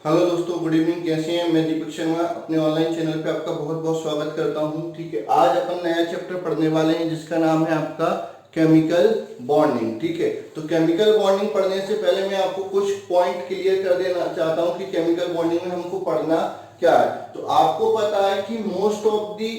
Hello दोस्तों, good evening. कैसे हैं? मैं दीपक शर्मा अपने ऑनलाइन चैनल पे आपका बहुत बहुत स्वागत करता हूं। ठीक है, आज अपन नया चैप्टर पढ़ने वाले हैं जिसका नाम है आपका केमिकल बॉन्डिंग। ठीक है, तो केमिकल बॉन्डिंग पढ़ने से पहले मैं आपको कुछ पॉइंट क्लियर कर देना चाहता हूं कि केमिकल बॉन्डिंग में हमको पढ़ना क्या है। तो आपको पता है कि मोस्ट ऑफ दी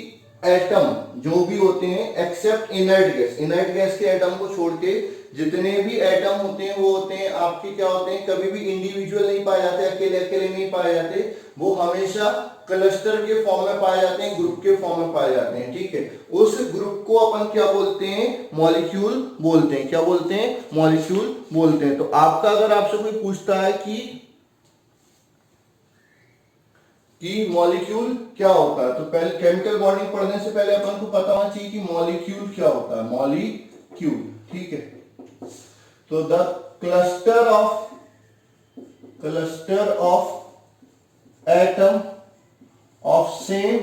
एटम जो भी होते हैं एक्सेप्ट इनर्ट गैस के एटम को छोड़ के जितने भी एटम होते हैं वो होते हैं आपके क्या होते हैं, कभी भी इंडिविजुअल नहीं पाए जाते, अकेले अकेले नहीं पाए जाते, वो हमेशा क्लस्टर के फॉर्म में पाए जाते हैं, ग्रुप के फॉर्म में पाए जाते हैं। ठीक है, उस ग्रुप को अपन क्या बोलते हैं? मॉलिक्यूल बोलते हैं। क्या बोलते हैं? मॉलिक्यूल बोलते हैं। तो आपका अगर आपसे कोई पूछता है कि मॉलिक्यूल क्या होता है, तो पहले केमिकल बॉन्डिंग पढ़ने से पहले अपन को पता होना चाहिए कि मॉलिक्यूल क्या होता है। मॉलिक्यूल, ठीक है, तो the cluster of atom of same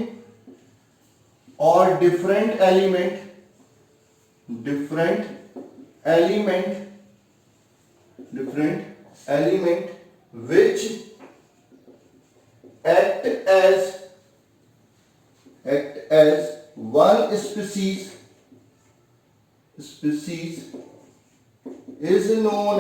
or different element which act as one species is known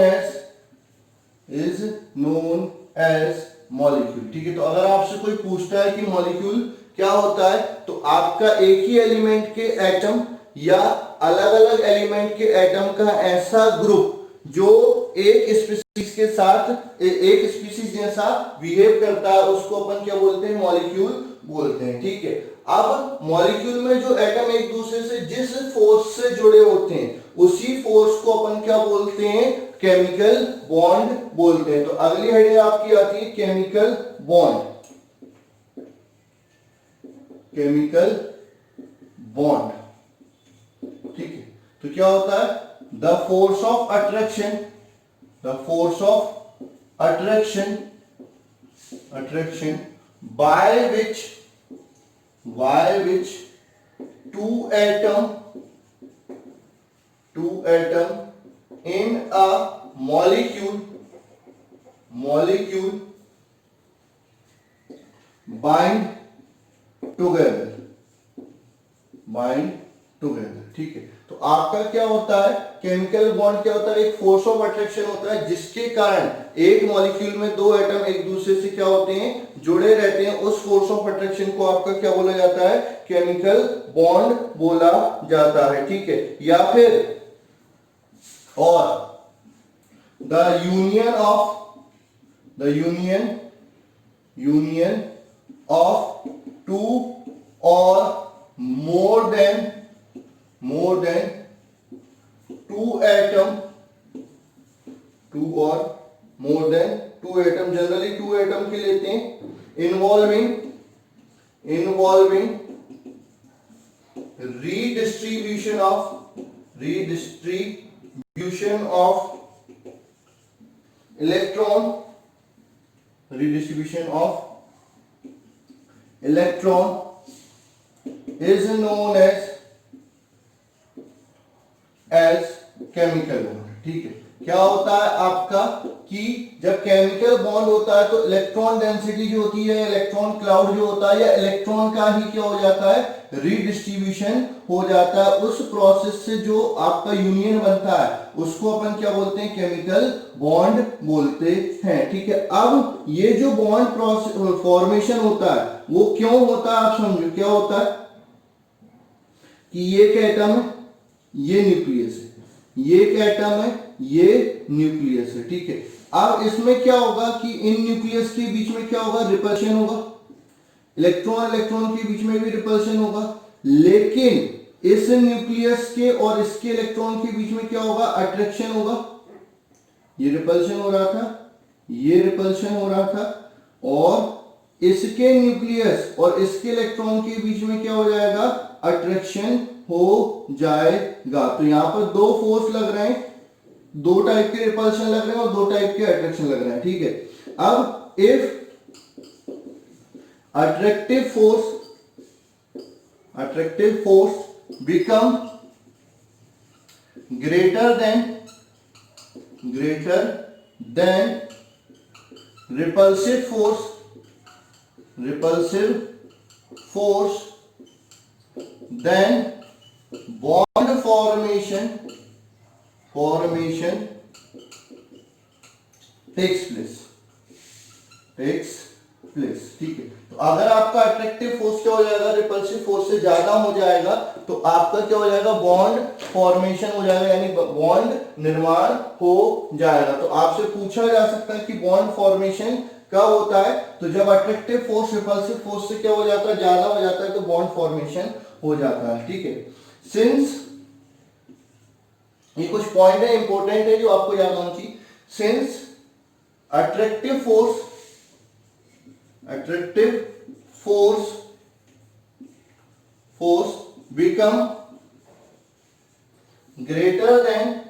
as molecule. ठीक है, तो अगर आपसे कोई पूछता है कि मॉलिक्यूल क्या होता है, तो आपका एक ही एलिमेंट के एटम या अलग अलग एलिमेंट के एटम का ऐसा ग्रुप जो एक स्पीशीज के साथ एक स्पीशीज जैसा बिहेव करता है उसको अपन क्या बोलते हैं? मॉलिक्यूल बोलते हैं। ठीक है, अब मॉलिक्यूल में जो एटम एक दूसरे से जिस फोर्स से जुड़े होते हैं उसी फोर्स को अपन क्या बोलते हैं? केमिकल बॉन्ड बोलते हैं। तो अगली हेडिंग आपकी आती है केमिकल बॉन्ड। केमिकल बॉन्ड, ठीक है, तो क्या होता है? The force of attraction by which two atom in a molecule bind together। ठीक है, तो आपका क्या होता है? केमिकल बॉन्ड क्या होता है? एक फोर्स ऑफ अट्रैक्शन होता है जिसके कारण एक मॉलिक्यूल में दो एटम एक दूसरे से क्या होते हैं? जुड़े रहते हैं। उस फोर्स ऑफ अट्रैक्शन को आपका क्या बोला जाता है? केमिकल बॉन्ड बोला जाता है। ठीक है, या फिर और द यूनियन ऑफ टू और more than two or more than two atom, generally two atom के लेते हैं, involving redistribution of electron is known as chemical bond. ठीक है, क्या होता है आपका कि जब केमिकल बॉन्ड होता है तो इलेक्ट्रॉन डेंसिटी जो होती है, इलेक्ट्रॉन क्लाउड जो होता है, या इलेक्ट्रॉन का ही क्या हो जाता है? रीडिस्ट्रीब्यूशन हो जाता है। उस प्रोसेस से जो आपका यूनियन बनता है उसको अपन क्या बोलते हैं? केमिकल बॉन्ड बोलते हैं। ठीक है, अब ये जो बॉन्ड प्रोसेस फॉर्मेशन होता है वो क्यों होता है? आप समझो क्या होता है कि ये एक एटम है, ये न्यूक्लियस है, ये एक एटम है, ये न्यूक्लियस है। ठीक है, अब इसमें क्या होगा कि इन न्यूक्लियस के बीच में क्या होगा? रिपल्शन होगा। इलेक्ट्रॉन के बीच में भी रिपल्शन होगा, लेकिन इस न्यूक्लियस के और इसके इलेक्ट्रॉन के बीच में क्या होगा? अट्रैक्शन होगा। ये रिपल्शन हो रहा था, ये रिपल्शन हो रहा था, और इसके न्यूक्लियस और इसके इलेक्ट्रॉन के बीच में क्या हो जाएगा? अट्रैक्शन हो जाएगा। तो यहां पर दो फोर्स लग रहे हैं, दो टाइप के रिपल्शन लग रहे हैं और दो टाइप के अट्रैक्शन लग रहे हैं। ठीक है, अब if attractive force become greater than repulsive force, then bond formation takes place, ठीक है। तो अगर आपका अट्रैक्टिव फोर्स क्या हो जाएगा, रिपल्सिव फोर्स से ज्यादा हो जाएगा, तो आपका क्या हो जाएगा, बॉन्ड फॉर्मेशन हो जाएगा, यानी बॉन्ड निर्माण हो जाएगा। तो आपसे पूछा जा सकता है कि बॉन्ड फॉर्मेशन कब होता है, तो जब अट्रैक्टिव फोर्स रिपल्सिव फोर्स से क्या हो जाता है, ज्यादा हो जाता है, तो बॉन्ड फॉर्मेशन हो जाता है, ठीक है। सिंस ये कुछ पॉइंट है इंपॉर्टेंट है जो आपको याद होना चाहिए। Since attractive force become greater than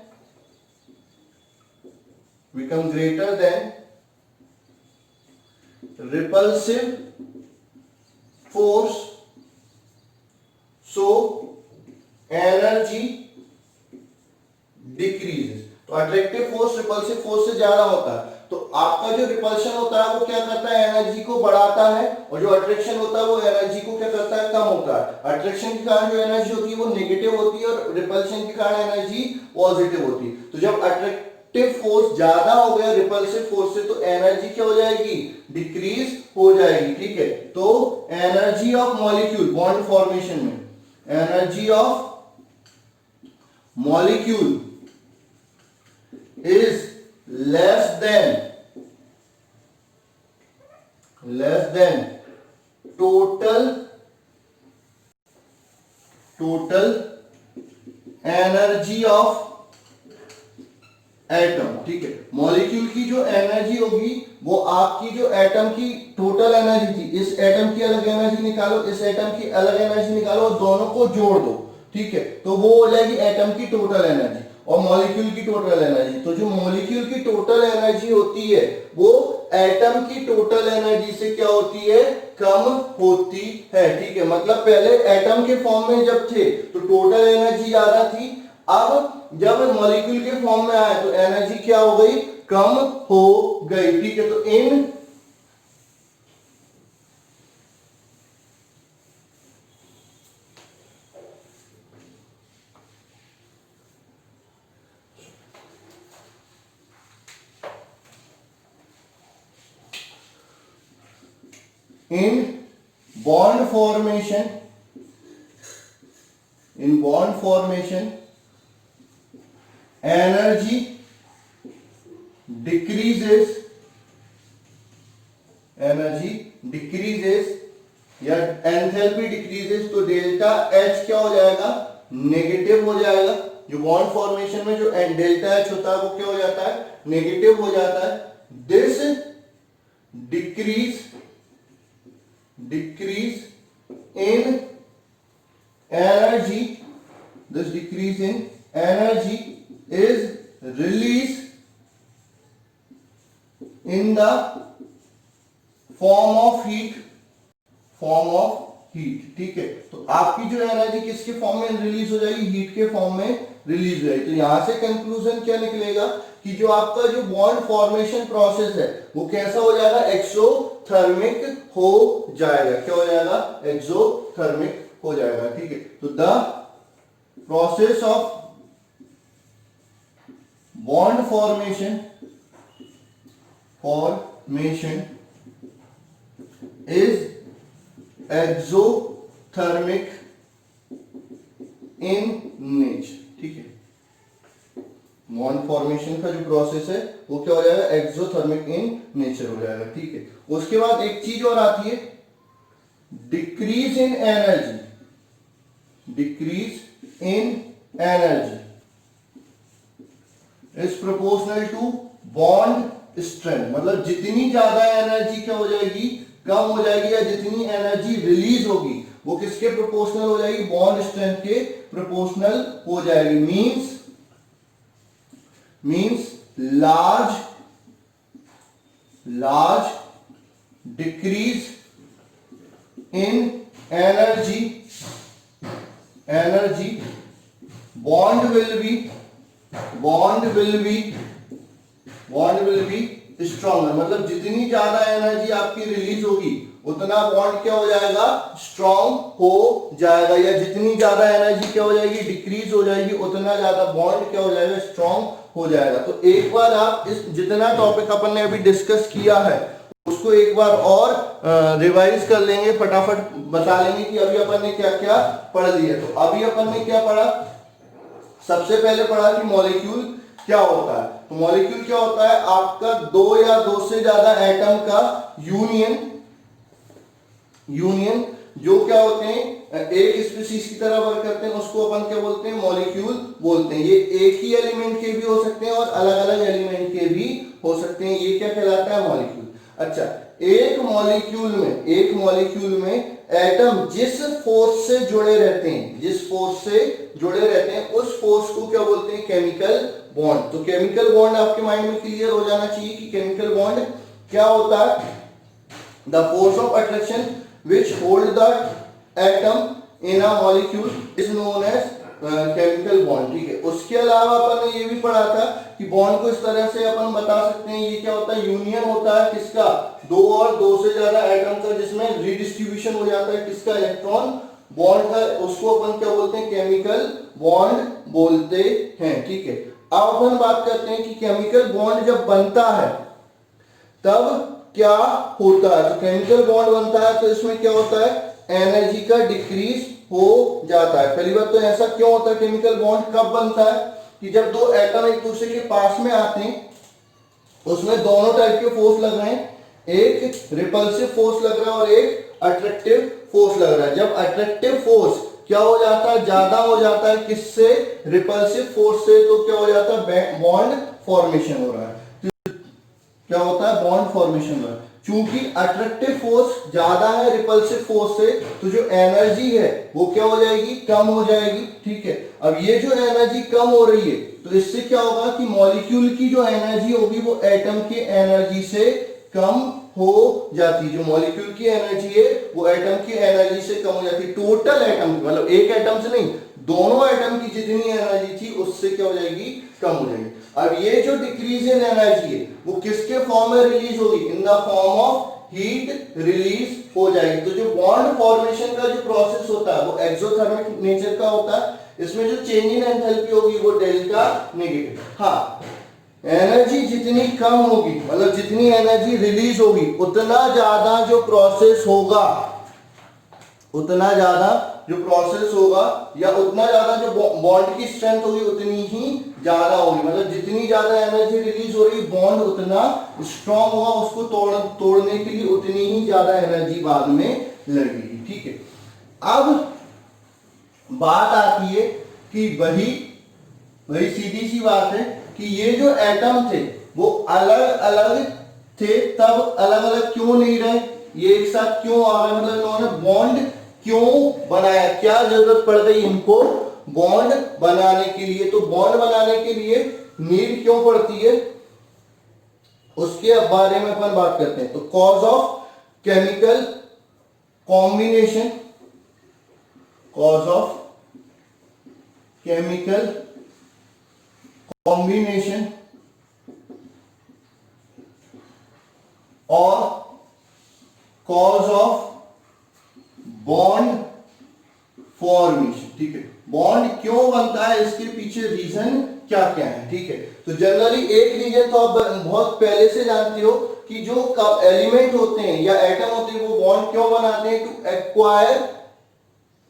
repulsive force, so energy decreases। तो अट्रैक्टिव फोर्स रिपल्सिव फोर्स से ज्यादा होता है, तो आपका जो रिपल्शन होता है वो क्या करता है, एनर्जी को बढ़ाता है, और जो अट्रैक्शन होता है वो एनर्जी को क्या करता है, कम होता है। अट्रैक्शन के कारण जो एनर्जी होती है वो नेगेटिव होती है, और रिपल्शन के कारण एनर्जी पॉजिटिव होती है। तो जब अट्रैक्टिव फोर्स ज्यादा हो गया रिपल्सिव फोर्स से, तो एनर्जी क्या हो जाएगी, डिक्रीज हो जाएगी, ठीक है। तो energy of molecule bond formation में, energy of molecule is less than total energy of atom, ठीक है। मॉलिक्यूल की जो एनर्जी होगी वो आपकी जो एटम की टोटल एनर्जी थी, इस एटम की अलग एनर्जी निकालो, इस एटम की अलग एनर्जी निकालो, और दोनों को जोड़ दो, ठीक है। तो वो हो जाएगी एटम की टोटल एनर्जी और मॉलिक्यूल की टोटल एनर्जी। तो जो मॉलिक्यूल की टोटल एनर्जी होती है वो एटम की टोटल एनर्जी से क्या होती है, कम होती है, ठीक है। मतलब पहले एटम के फॉर्म में जब थे तो टोटल एनर्जी ज्यादा थी, अब जब मॉलिक्यूल के फॉर्म में आए तो एनर्जी क्या हो गई, कम हो गई, ठीक है। तो in bond formation energy decreases या एंथैल्पी डिक्रीजेस, तो डेल्टा एच क्या हो जाएगा, नेगेटिव हो जाएगा। जो बॉन्ड फॉर्मेशन में जो डेल्टा एच होता है वो क्या हो जाता है, नेगेटिव हो जाता है। This decrease in energy, this decrease in energy is released in the form of heat, ठीक है। तो आपकी जो एनर्जी किसके फॉर्म में रिलीज हो जाएगी, हीट के फॉर्म में रिलीज हो जाएगी। तो यहां से कंक्लूजन क्या निकलेगा कि जो आपका जो बॉन्ड फॉर्मेशन प्रोसेस है वो कैसा हो जाएगा, एक्सोथर्मिक हो जाएगा। क्या हो जाएगा, एक्सोथर्मिक हो जाएगा, ठीक है। तो the process of bond formation is exothermic in nature, ठीक है। बॉन्ड फॉर्मेशन का जो प्रोसेस है वो क्या हो जाएगा, एक्सोथर्मिक इन नेचर हो जाएगा, ठीक है। उसके बाद एक चीज और आती है, decrease in energy is proportional to bond strength. मतलब जितनी ज्यादा एनर्जी क्या हो जाएगी, कम हो जाएगी, या जितनी एनर्जी रिलीज होगी वो किसके प्रोपोर्शनल हो जाएगी, बॉन्ड स्ट्रेंथ के प्रोपोर्शनल हो जाएगी। Means large decrease in energy bond will be stronger, मतलब जितनी ज्यादा एनर्जी आपकी रिलीज होगी उतना बॉन्ड क्या हो जाएगा, स्ट्रॉन्ग हो जाएगा, या जितनी ज्यादा एनर्जी क्या हो जाएगी, डिक्रीज हो जाएगी, उतना ज्यादा बॉन्ड क्या हो जाएगा, स्ट्रॉन्ग हो जाएगा। तो एक बार आप इस जितना टॉपिक अपन ने अभी डिस्कस किया है उसको एक बार और रिवाइज कर लेंगे, फटाफट बता लेंगे कि अभी अपन ने क्या क्या पढ़ लिया। तो अभी अपन ने क्या पढ़ा, सबसे पहले पढ़ा कि मॉलिक्यूल क्या होता है। तो मॉलिक्यूल क्या होता है, आपका दो या दो से ज्यादा एटम का यूनियन जो क्या होते हैं एक स्पीशीज की तरह वर्क करते हैं, उसको अपन क्या बोलते हैं, मॉलिक्यूल बोलते हैं। ये एक ही एलिमेंट के भी हो सकते हैं और अलग अलग एलिमेंट के भी हो सकते हैं, ये क्या कहलाता है, मॉलिक्यूल। अच्छा, एक मॉलिक्यूल में एटम जिस फोर्स से जुड़े रहते हैं उस फोर्स को क्या बोलते हैं, केमिकल बॉन्ड। तो केमिकल बॉन्ड आपके माइंड में क्लियर हो जाना चाहिए कि केमिकल बॉन्ड क्या होता है, the force of attraction which hold the atom in a molecule is known as chemical bond। ठीक है, उसके अलावा अपन ने ये भी पढ़ा था कि बॉन्ड को इस तरह से अपन बता सकते हैं, ये क्या होता है, यूनियन होता है किसका, दो और दो से ज्यादा एटम का, जिसमें रिडिस्ट्रीब्यूशन हो जाता है किसका, इलेक्ट्रॉन बॉन्ड का, उसको अपन क्या बोलते हैं, केमिकल बॉन्ड बोलते हैं। ठीक है, अब अपन बात करते हैं कि केमिकल बॉन्ड जब बनता है तब क्या होता है। तो केमिकल बॉन्ड बनता है तो इसमें क्या होता है, एनर्जी का डिक्रीज हो जाता है। पहली बात तो ऐसा क्यों होता है, केमिकल बॉन्ड कब बनता है कि जब दो एटम एक दूसरे के पास में आते हैं, उसमें दोनों टाइप के फोर्स लग रहे हैं, एक रिपल्सिव फोर्स लग रहा है और एक अट्रैक्टिव फोर्स लग रहा है। जब अट्रैक्टिव फोर्स क्या हो जाता है, ज्यादा हो जाता है किससे, रिपल्सिव फोर्स से, तो क्या हो जाता है, बॉन्ड फॉर्मेशन हो रहा है। क्या होता है, बॉन्ड फॉर्मेशन हो रहा है। चूंकि अट्रैक्टिव फोर्स ज्यादा है रिपल्सिव फोर्स से, तो जो एनर्जी है वो क्या हो जाएगी, कम हो जाएगी। ठीक है, अब ये जो एनर्जी कम हो रही है तो इससे क्या होगा कि मॉलिक्यूल की जो एनर्जी होगी वो एटम की एनर्जी से कम हो जाती है। जो मॉलिक्यूल की एनर्जी है वो एटम की एनर्जी से कम हो जाती है। टोटल एटम, मतलब एक एटम से नहीं, दोनों एटम की जितनी एनर्जी थी उससे क्या हो जाएगी, कम हो जाएगी। अब ये जो डिक्रीज इन एनर्जी है वो किसके फॉर्म में रिलीज होगी, in the form of heat release हो जाएगी। तो जो बॉन्ड फॉर्मेशन का जो प्रोसेस होता है वो एक्सोथर्मिक नेचर का होता है, इसमें जो चेंज इन एंथैल्पी होगी वो डेल्टा नेगेटिव। हाँ, एनर्जी जितनी कम होगी, मतलब जितनी एनर्जी रिलीज होगी, उतना ज्यादा जो प्रोसेस होगा या उतना ज्यादा जो बॉन्ड की स्ट्रेंथ होगी उतनी ही ज्यादा होगी। मतलब जितनी ज्यादा एनर्जी रिलीज हो रही, बॉन्ड उतना स्ट्रॉन्ग होगा, उसको तोड़ने के लिए उतनी ही ज्यादा एनर्जी बाद में लगेगी। ठीक है, अब बात आती है कि वही सीधी सी बात है कि ये जो एटम थे वो अलग अलग थे, तब अलग अलग क्यों नहीं रहे, ये एक साथ क्यों आ गए, मतलब इन्होंने बॉन्ड क्यों बनाया, क्या जरूरत पड़ गई इनको बॉन्ड बनाने के लिए। तो बॉन्ड बनाने के लिए नीड क्यों पड़ती है, उसके बारे में अपन बात करते हैं। तो कॉज ऑफ केमिकल कॉम्बिनेशन और कॉज ऑफ बॉन्ड फॉर्मेशन। ठीक है, बॉन्ड क्यों बनता है, इसके पीछे रीजन क्या क्या है। ठीक है, तो जनरली एक रीजन तो आप बहुत पहले से जानते हो कि जो एलिमेंट होते हैं या एटम होते हैं वो बॉन्ड क्यों बनाते हैं, to acquire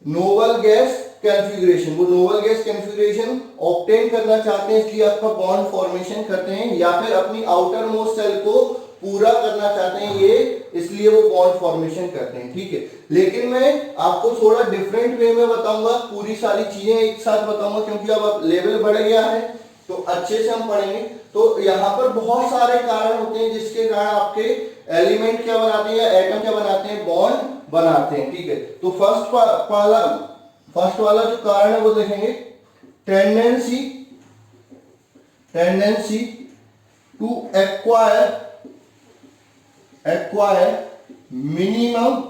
noble gas configuration. वो नोबल गैस कॉन्फ़िगरेशन ऑब्टेन करना चाहते हैं, इसलिए आपका बॉन्ड फॉर्मेशन करते हैं, या फिर अपनी आउटर मोस्ट सेल को पूरा करना चाहते हैं, ये इसलिए वो बॉन्ड फॉर्मेशन करते हैं। ठीक है, लेकिन मैं आपको थोड़ा डिफरेंट वे में बताऊंगा, पूरी सारी चीजें एक साथ बताऊंगा, क्योंकि अब लेवल बढ़ गया है तो अच्छे से हम पढ़ेंगे। तो यहाँ पर बहुत सारे कारण होते हैं जिसके कारण आपके एलिमेंट क्या बनाते हैं या एटम क्या बनाते हैं, बॉन्ड बनाते हैं। ठीक है, तो फर्स्ट वाला जो कारण है वो देखेंगे, tendency to acquire minimum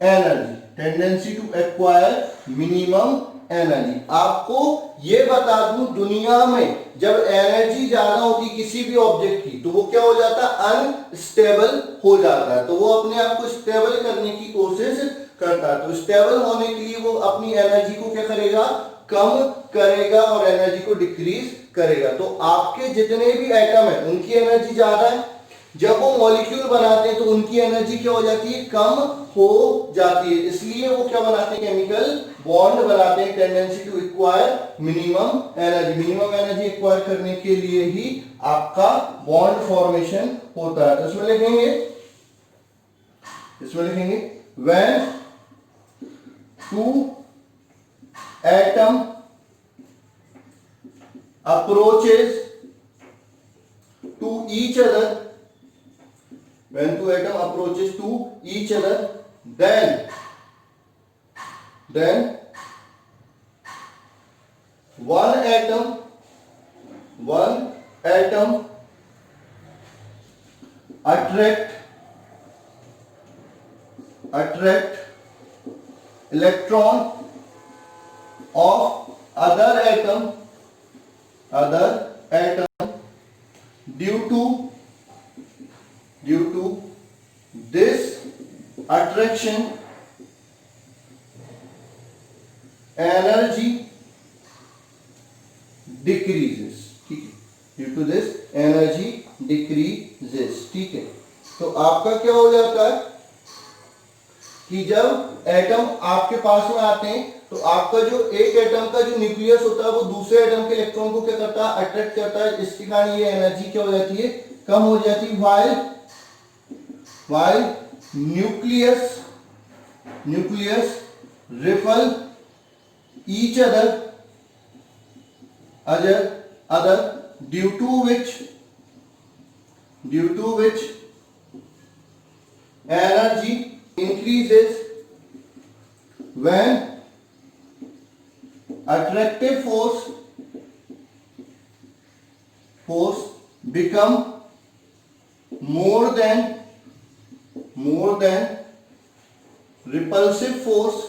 energy, tendency to acquire minimum energy. आपको ये बता दूं, दुनिया में जब एनर्जी ज्यादा होती किसी भी ऑब्जेक्ट की तो वो क्या हो जाता है, अनस्टेबल हो जाता है। तो वो अपने आप को स्टेबल करने की कोशिश करता है। तो स्टेबल होने के लिए वो अपनी एनर्जी को क्या करेगा, कम करेगा और एनर्जी को डिक्रीज करेगा। तो आपके जितने भी एटम है उनकी एनर्जी ज्यादा है, जब वो मॉलिक्यूल बनाते हैं तो उनकी एनर्जी क्या हो जाती है, कम हो जाती है। इसलिए वो क्या बनाते हैं, केमिकल बॉन्ड बनाते हैं, tendency to acquire minimum energy. Minimum energy acquire करने के लिए ही आपका बॉन्ड फॉर्मेशन होता है। तो इसमें लिखेंगे when two atom approaches to each other, when two atom approaches to each other, then one atom attract electron of other atom due to this attraction energy decreases, ठीक है, due to this energy decreases. ठीक है, तो आपका क्या हो जाता है कि जब एटम आपके पास में आते हैं तो आपका जो एक एटम का जो न्यूक्लियस होता है वो दूसरे एटम के इलेक्ट्रॉन को क्या करता है, अट्रैक्ट करता है। इसके कारण ये एनर्जी क्या हो जाती है, कम हो जाती है। while nucleus repel each other due to which energy increases when attractive force become more than repulsive force,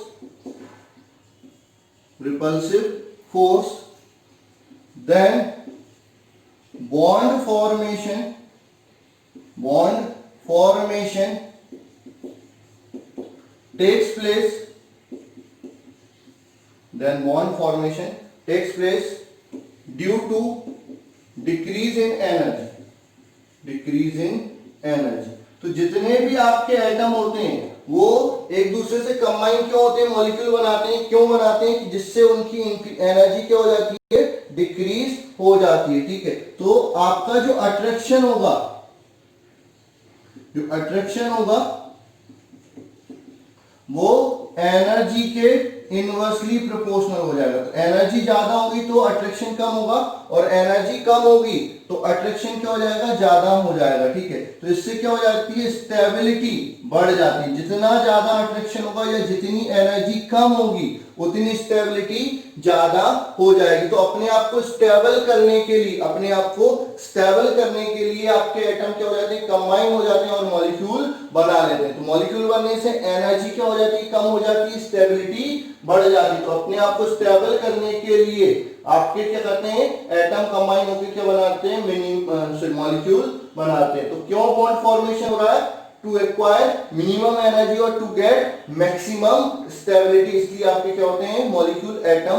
then bond formation takes place, due to decrease in energy। तो जितने भी आपके एटम होते हैं वो एक दूसरे से कंबाइन क्यों होते हैं, मॉलिक्यूल बनाते हैं। क्यों बनाते हैं, कि जिससे उनकी एनर्जी क्या हो जाती है, डिक्रीज हो जाती है। ठीक है, तो आपका जो अट्रैक्शन होगा वो एनर्जी के इनवर्सली प्रोपोर्शनल हो जाएगा। तो एनर्जी ज्यादा होगी तो अट्रैक्शन कम होगा, और एनर्जी कम होगी तो अट्रैक्शन क्या हो जाएगा, ज्यादा हो जाएगा। ठीक है, तो इससे क्या हो जाती है, स्टेबिलिटी बढ़ जाती है। जितना ज्यादा अट्रैक्शन होगा या जितनी एनर्जी कम होगी उतनी स्टेबिलिटी ज्यादा हो जाएगी। तो अपने आप को स्टेबल करने के लिए आपके एटम क्या हो जाते हैं, कंबाइन हो जाते हैं और मॉलिक्यूल बना लेते हैं। तो मॉलिक्यूल बनने से एनर्जी क्या हो जाती है, कम हो जाती है, स्टेबिलिटी बढ़ जाती है। तो अपने आप को स्टेबल करने के लिए आपके क्या करते हैं, एटम कंबाइन होकर क्या बनाते हैं, मॉलिक्यूल बनाते हैं। तो क्यों बॉन्ड फॉर्मेशन हो रहा है, टू एक्वायर मिनिमम एनर्जी और टू गेट मैक्सिमम स्टेबिलिटी। इसलिए आपके क्या होते हैं, मॉलिक्यूल एटम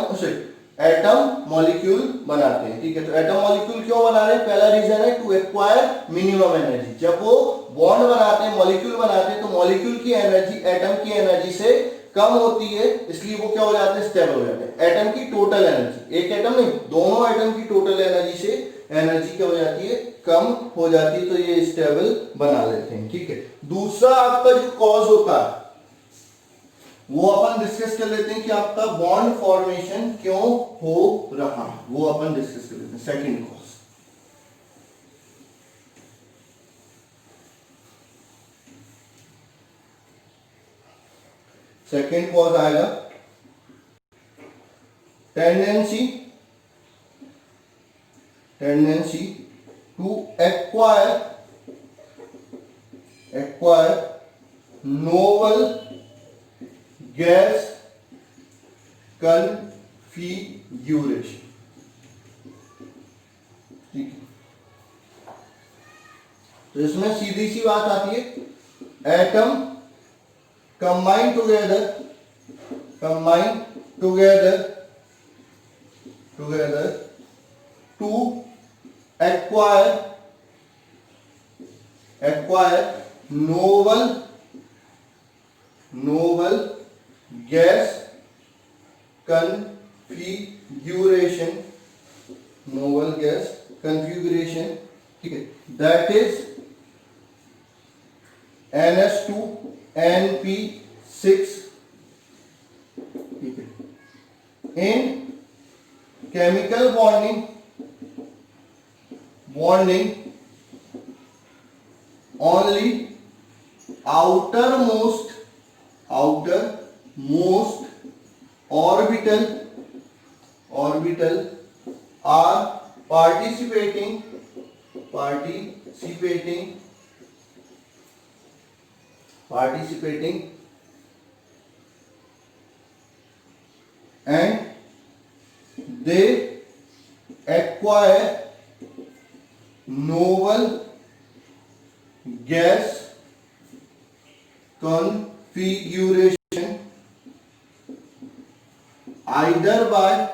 मॉलिक्यूल बनाते हैं। ठीक है, तो एटम मॉलिक्यूल क्यों बना रहे हैं, पहला रीजन है टू एक्वायर मिनिमम एनर्जी। जब वो बॉन्ड बनाते हैं, मॉलिक्यूल बनाते हैं, तो मॉलिक्यूल की एनर्जी एटम की एनर्जी से कम होती है, इसलिए वो क्या हो जाते हैं, स्टेबल हो जाते हैं। एटम की टोटल एनर्जी, एक एटम नहीं, दोनों एटम की टोटल एनर्जी से एनर्जी क्या हो जाती है, कम हो जाती है। तो ये स्टेबल बना लेते हैं। ठीक है, दूसरा आपका जो कॉज होता है वो अपन डिस्कस कर लेते हैं कि आपका बॉन्ड फॉर्मेशन क्यों हो रहा, वो अपन डिस्कस कर लेते हैं। सेकंड कॉज, सेकेंड कॉज आएगा tendency to acquire noble gas configuration. ठीक है, तो इसमें सीधी सी बात आती है, atom combine together to acquire novel gas configuration, ठीक है, that is NH2NP6, ठीक है, in chemical bonding only outermost orbital are participating and they acquire novel gas configuration either by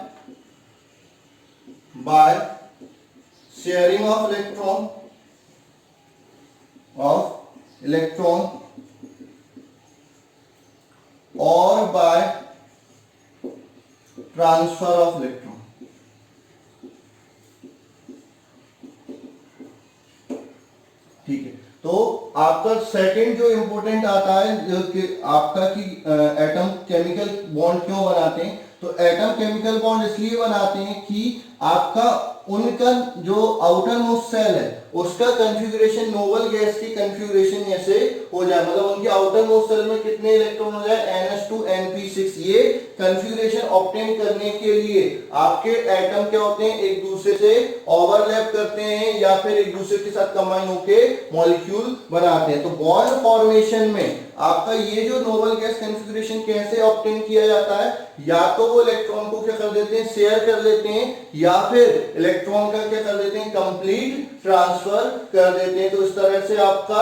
sharing of electron or by transfer of electron। ठीक है, तो आपका second जो important आता है जो कि आपका कि एटम केमिकल बॉन्ड क्यों बनाते हैं, तो एटम केमिकल बॉन्ड इसलिए बनाते हैं कि आपका उनका जो आउटर मोस्ट सेल है उसका कन्फिगरेशन नोबल गैस की कन्फिगरेशन ऐसे हो जाए, मतलब उनके आउटर मोस्ट सेल में कितने इलेक्ट्रॉन हो जाए, NH2NP6। ये कन्फिगरेशन ऑब्टेन करने के लिए आपके एटम क्या होते हैं, एक दूसरे से ओवरलैप करते हैं या फिर एक दूसरे के साथ कंबाइन होके मॉलिक्यूल बनाते हैं। तो बॉन्ड फॉर्मेशन में आपका ये जो नोबल गैस कन्फिगरेशन कैसे ऑब्टेन किया जाता है, या तो वो इलेक्ट्रॉन को क्या कर देते हैं, शेयर कर लेते हैं, या फिर इलेक्ट्रॉन का क्या कर देते हैं, कंप्लीट ट्रांसफर कर देते हैं। तो इस तरह से आपका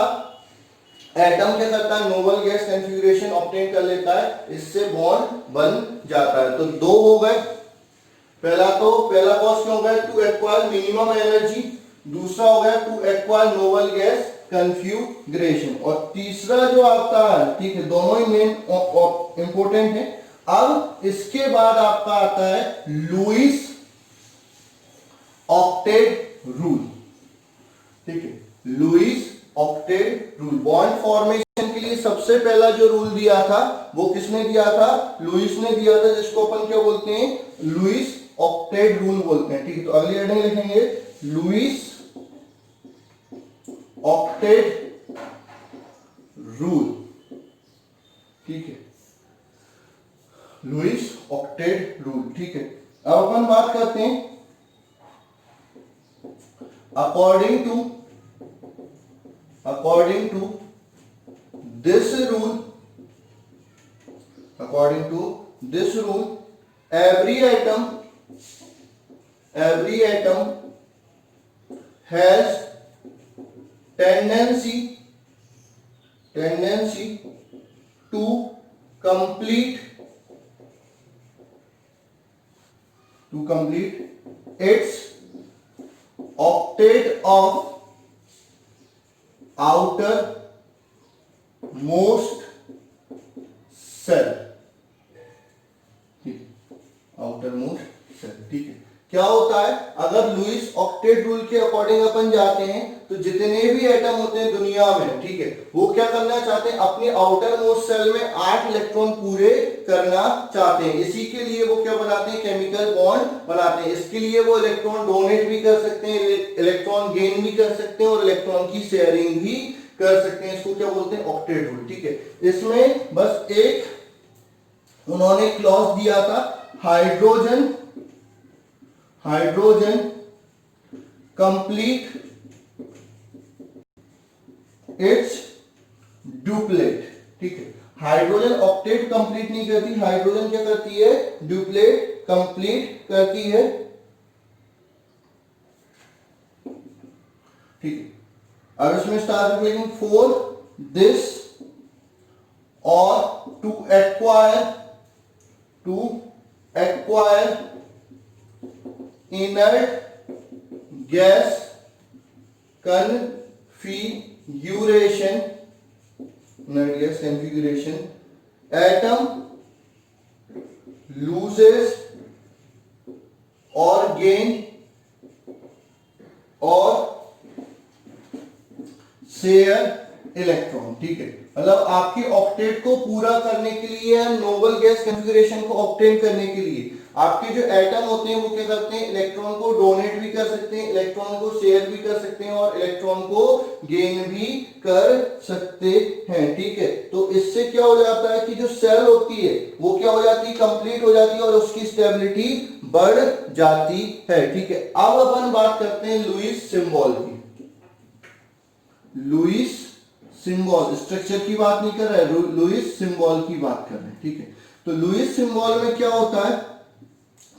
एटम क्या करता है, नोबल गैस कन्फिगरेशन ऑब्टेन कर लेता है, इससे बॉन्ड बन जाता है। तो दो हो गए, पहला कॉज क्या हो गया, टू एक्वायर मिनिमम एनर्जी, दूसरा हो गया to acquire noble gas configuration, और तीसरा जो आता है, ठीक है, दोनों ही मेन इंपॉर्टेंट है। अब इसके बाद आपका आता है लुईस ऑक्टेट रूल। ठीक है, Lewis octet rule bond formation के लिए सबसे पहला जो रूल दिया था वो किसने दिया था, लुईस ने दिया था, जिसको अपन क्या बोलते हैं, लुईस ऑक्टेट रूल बोलते हैं। ठीक है, तो अगली हेडिंग लिखेंगे लुईस ऑक्टेट रूल। ठीक है, लुईस ऑक्टेट रूल। ठीक है, अब अपन बात करते हैं according to this rule every atom has tendency to complete its octet of outermost cell। Outermost cell. ठीक है, क्या होता है, अगर लुईस ऑक्टेट रूल के अकॉर्डिंग अपन जाते हैं तो जितने भी एटम होते हैं दुनिया में, ठीक है, वो क्या करना चाहते हैं, अपने आउटर मोस्ट सेल में 8 इलेक्ट्रॉन पूरे करना चाहते हैं। इसी के लिए वो क्या बनाते हैं, केमिकल बॉन्ड बनाते हैं। इसके लिए वो इलेक्ट्रॉन डोनेट भी कर सकते हैं, इलेक्ट्रॉन गेन भी कर सकते हैं और इलेक्ट्रॉन की शेयरिंग भी कर सकते हैं। इसको क्या बोलते हैं, ऑक्टेट रूल। ठीक है, इसमें बस एक उन्होंने क्लॉज दिया था, हाइड्रोजन कंप्लीट इट्स डुप्लेट। ठीक है, हाइड्रोजन ऑक्टेट कंप्लीट नहीं करती, हाइड्रोजन क्या करती है, डुप्लेट कंप्लीट करती है, ठीक है। अब इसमें स्टार्ट लिखेंगे फॉर दिस और to acquire inert gas configuration atom loses or gain or share electron, ठीक है। मतलब आपके ऑक्टेट को पूरा करने के लिए, नोबल गैस कॉन्फ़िगरेशन को ऑब्टेन करने के लिए आपके जो एटम होते हैं वो क्या करते हैं, इलेक्ट्रॉन को डोनेट भी कर सकते हैं, इलेक्ट्रॉन को शेयर भी कर सकते हैं और इलेक्ट्रॉन को गेन भी कर सकते हैं, ठीक है। तो इससे क्या हो जाता है कि जो सेल होती है वो क्या हो जाती है, कंप्लीट हो जाती है और उसकी स्टेबिलिटी बढ़ जाती है, ठीक है। अब अपन बात करते हैं लुईस सिंबल की। लुईस सिंबल स्ट्रक्चर की बात नहीं कर रहे हैं, लुईस सिंबल की बात कर रहे हैं, ठीक है। तो लुईस सिंबल में क्या होता है,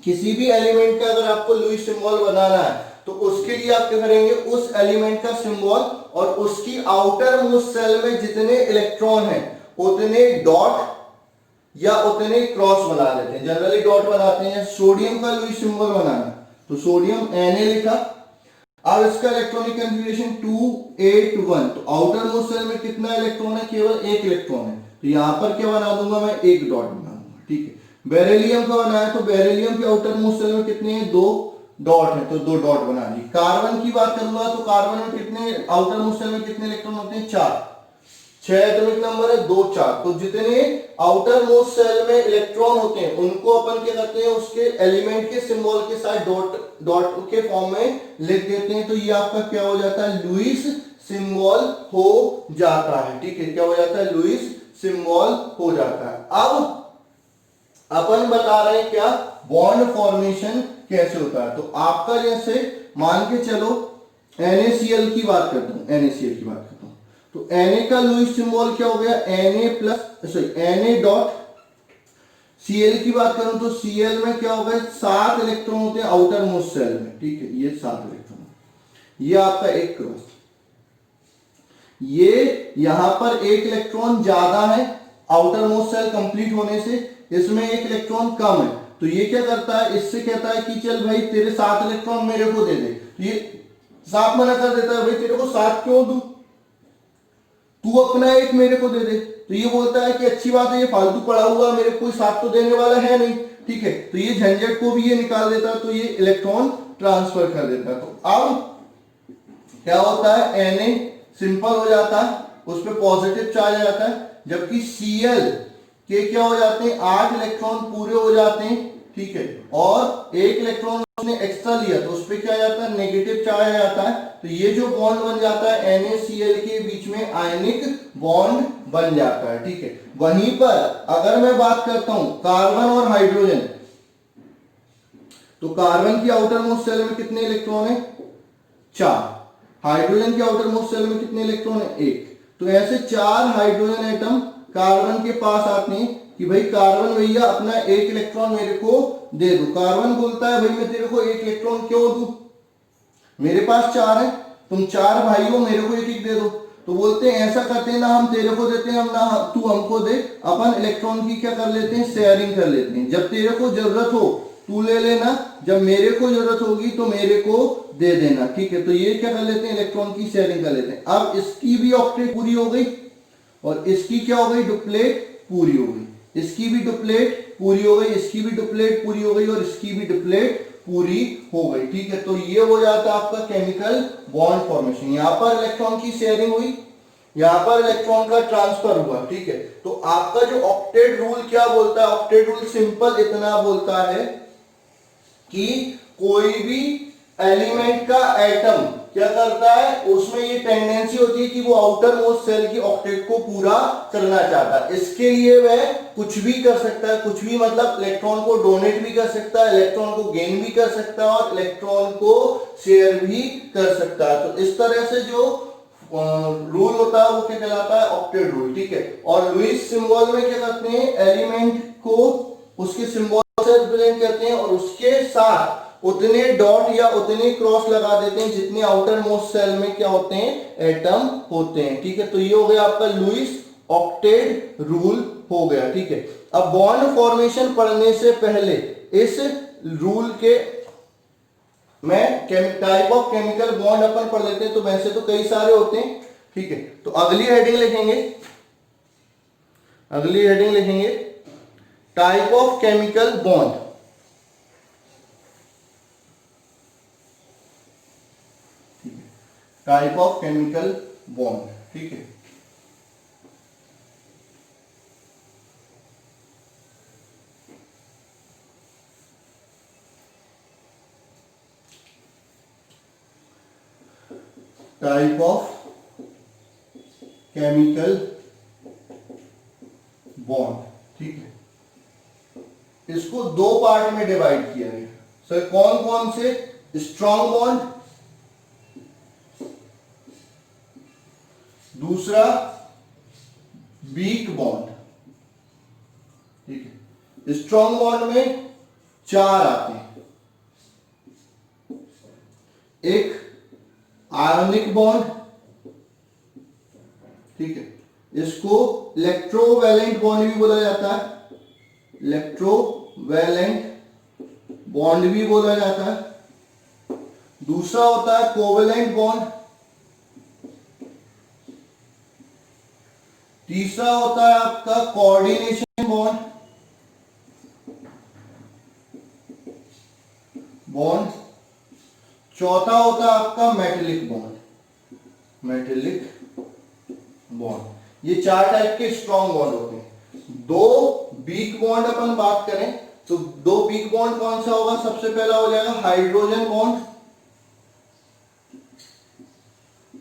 किसी भी एलिमेंट का अगर आपको लुईस सिंबल बनाना है तो उसके लिए आप क्या करेंगे, उस एलिमेंट का सिंबल और उसकी आउटर मोस्ट सेल में जितने इलेक्ट्रॉन हैं उतने डॉट या उतने क्रॉस बना लेते हैं। जनरली डॉट बनाते हैं। सोडियम का लुईस सिंबल बनाना तो सोडियम Na लिखा। अब इसका इलेक्ट्रॉनिक कॉन्फ़िगरेशन 281, तो आउटर मोस्ट सेल में कितना इलेक्ट्रॉन है, केवल एक इलेक्ट्रॉन है, तो यहां पर क्या बना दूंगा मैं, एक डॉट बना दूंगा, ठीक है। बेरिलियम का बनाया तो बेरिलियम के आउटर मोस्ट सेल में कितने हैं, 2 डॉट है, तो 2 डॉट बना दी। कार्बन की बात करूंगा तो कार्बन में कितने, आउटर मोस्ट सेल में कितने इलेक्ट्रॉन होते हैं, 4, 6 एटॉमिक नंबर है, 2 4, तो जितने आउटर मोस्ट सेल में इलेक्ट्रॉन होते हैं उनको अपन क्या करते हैं, उसके एलिमेंट के सिंबल के साथ डॉट के फॉर्म में लिख देते हैं, तो ये आपका क्या हो जाता है, लुईस सिंबल हो जाता है, ठीक है। क्या हो जाता है, लुईस सिंबल हो जाता है। अब अपन बता रहे हैं क्या, बॉन्ड फॉर्मेशन कैसे होता है। तो आपका जैसे मान के चलो NaCl की बात करता हूं, NaCl की बात करता हूं, तो Na का लुईस सिंबल क्या हो गया, Na डॉट। Cl की बात करूं तो Cl में क्या हो गया, 7 इलेक्ट्रॉन होते हैं आउटर मोस्ट सेल में, ठीक है, ये 7 इलेक्ट्रॉन, ये आपका एक क्रॉस, ये यहां पर एक इलेक्ट्रॉन ज्यादा है आउटर मोस्ट सेल कंप्लीट होने से, इसमें एक इलेक्ट्रॉन कम है, तो ये क्या करता है, इससे कहता है कि चल भाई तेरे 7 इलेक्ट्रॉन मेरे को दे दे, तो ये 7 मना कर देता है, भाई तेरे को 7 क्यों दूं, तू अपना एक मेरे को दे दे, तो ये बोलता है कि अच्छी बात है, ये फालतू पड़ा हुआ, मेरे को कोई 7 तो देने वाला है नहीं, ठीक है। तो ये झंझट को भी ये निकाल देता है, तो ये इलेक्ट्रॉन ट्रांसफर कर देता है। तो अब क्या होता है, Na सिंपल हो जाता है, उस पर पॉजिटिव चार्ज आ जाता है, जबकि Cl के क्या हो जाते हैं, 8 इलेक्ट्रॉन पूरे हो जाते हैं, ठीक है, और एक इलेक्ट्रॉन उसने एक्स्ट्रा लिया तो उस पर क्या आ जाता है, नेगेटिव चार्ज आ जाता है, तो ये जो बॉन्ड बन जाता है NaCl के बीच में आयनिक बॉन्ड बन जाता है, ठीक है। वहीं पर अगर मैं बात करता हूं कार्बन और हाइड्रोजन, तो कार्बन की आउटर मोस्ट सेल में कितने इलेक्ट्रॉन है, 4, हाइड्रोजन के आउटर मोस्ट सेल में कितने इलेक्ट्रॉन है, 1, तो ऐसे 4 हाइड्रोजन एटम कार्बन के पास आते हैं कि भाई कार्बन भैया अपना एक इलेक्ट्रॉन मेरे को दे दो। कार्बन बोलता है भाई मैं तेरे को एक इलेक्ट्रॉन क्यों दूं, मेरे पास 4 है, तुम 4 भाई हो, मेरे को एक एक दे दो। तो बोलते हैं ऐसा करते हैं ना, हम तेरे को देते हैं, हम ना तू हमको दे, अपन इलेक्ट्रॉन की क्या कर लेते हैं, शेयरिंग कर लेते हैं। जब तेरे को जरूरत हो तू ले लेना, जब मेरे को जरूरत होगी तो मेरे को दे देना, ठीक है। तो ये क्या कर लेते हैं, इलेक्ट्रॉन की शेयरिंग कर लेते हैं। अब इसकी भी ऑक्टेट पूरी हो गई और इसकी क्या हो गई, डुप्लेट पूरी हो गई, इसकी भी डुप्लेट पूरी हो गई, इसकी भी डुप्लेट पूरी हो गई और इसकी भी डुप्लेट पूरी हो गई, ठीक है। तो ये हो जाता है आपका केमिकल बॉन्ड फॉर्मेशन। यहां पर इलेक्ट्रॉन की शेयरिंग हुई, यहां पर इलेक्ट्रॉन का ट्रांसफर हुआ, ठीक है। तो आपका जो ऑक्टेट रूल क्या बोलता है, ऑक्टेट रूल सिंपल इतना बोलता है कि कोई भी एलिमेंट का एटम क्या करता है, उसमें ये टेंडेंसी होती है कि वो आउटर मोस्ट सेल की ऑक्टेट को पूरा करना चाहता है। इसके लिए वह कुछ भी कर सकता है, कुछ भी मतलब इलेक्ट्रॉन को डोनेट भी कर सकता है, इलेक्ट्रॉन को गेन भी कर सकता है और इलेक्ट्रॉन को शेयर भी कर सकता है। तो इस तरह से जो रूल होता है वो क्या कहलाता है, ऑक्टेट रूल, ठीक है। और लुईस सिंबल में क्या करते हैं, एलिमेंट को उसके सिंबल से रिप्रेजेंट करते हैं और उसके साथ उतने डॉट या उतने क्रॉस लगा देते हैं जितने आउटर मोस्ट सेल में क्या होते हैं, एटम होते हैं। ठीक है, तो ये हो गया आपका लुईस ऑक्टेट रूल हो गया। ठीक है, अब बॉन्ड फॉर्मेशन पढ़ने से पहले इस रूल के में टाइप ऑफ केमिकल बॉन्ड अपन पढ़ लेते हैं। तो वैसे तो कई सारे होते हैं। ठीक है, तो अगली हेडिंग लिखेंगे type of chemical bond. Type of chemical bond. ठीक है, टाइप ऑफ केमिकल बॉन्ड। ठीक है, इसको दो पार्ट में डिवाइड किया गया। सर कौन कौन से? स्ट्रॉन्ग बॉन्ड, दूसरा वीक बॉन्ड। ठीक है, स्ट्रॉन्ग बॉन्ड में 4 आते हैं। एक आयोनिक बॉन्ड, ठीक है, इसको इलेक्ट्रोवैलेंट बॉन्ड भी बोला जाता है, इलेक्ट्रोवैलेंट बॉन्ड भी बोला जाता है। दूसरा होता है कोवेलेंट बॉन्ड, तीसरा होता है आपका कोऑर्डिनेशन बॉन्ड, चौथा होता है आपका मेटेलिक बॉन्ड। ये 4 टाइप के स्ट्रॉन्ग बॉन्ड होते हैं। 2 वीक बॉन्ड अपन बात करें तो 2 वीक बॉन्ड कौन सा होगा? सबसे पहला हो जाएगा हाइड्रोजन बॉन्ड।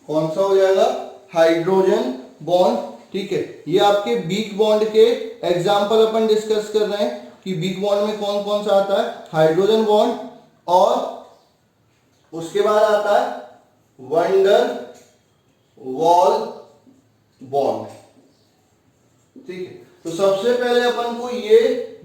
कौन सा हो जाएगा? Hydrogen bond. ठीक है, ये आपके वीक बॉन्ड के एग्जांपल अपन डिस्कस कर रहे हैं कि वीक बॉन्ड में कौन कौन सा आता है। हाइड्रोजन बॉन्ड, और उसके बाद आता है वंडर वॉल बॉन्ड। ठीक है, तो सबसे पहले अपन को ये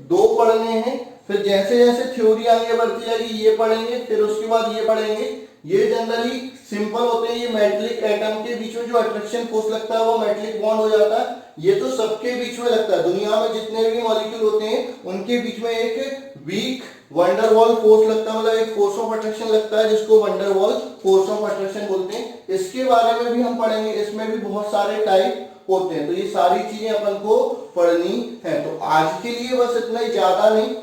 2 पढ़ने हैं, फिर जैसे जैसे थ्योरी आगे बढ़ती जाएगी ये पढ़ेंगे, फिर उसके बाद ये पढ़ेंगे। ये जनरली सिंपल होते हैं। ये मेटलिक एटम के बीच में जो अट्रैक्शन फोर्स लगता है वो मेटलिक बॉन्ड हो जाता है। ये तो सबके बीच में लगता है, दुनिया में जितने भी मॉलिक्यूल होते हैं उनके बीच में एक वीक वंडरवॉल फोर्स लगता है, मतलब एक फोर्स ऑफ अट्रैक्शन लगता है जिसको वंडरवॉल फोर्स ऑफ अट्रैक्शन बोलते हैं। इसके बारे में भी हम पढ़ेंगे। इसमें भी बहुत सारे टाइप होते हैं, तो ये सारी चीजें अपन को पढ़नी है। तो आज के लिए बस इतना ही, ज्यादा नहीं।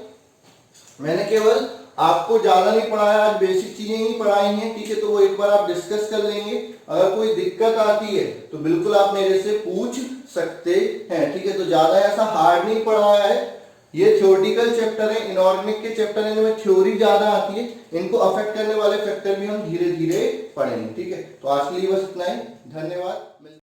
मैंने केवल आपको ज्यादा नहीं पढ़ाया, आज बेसिक चीजें ही पढ़ाई हैं। ठीक है, तो वो एक बार आप डिस्कस कर लेंगे। अगर कोई दिक्कत आती है तो बिल्कुल आप मेरे से पूछ सकते हैं। ठीक है, तो ज्यादा ऐसा हार्ड नहीं पढ़ाया है। ये थ्योरेटिकल चैप्टर है, इनऑर्गेनिक के चैप्टर है, इनमें थ्योरी ज्यादा आती है। इनको अफेक्ट करने वाले फैक्टर भी हम धीरे धीरे पढ़ेंगे। ठीक है, तो आज के लिए बस इतना ही। धन्यवाद।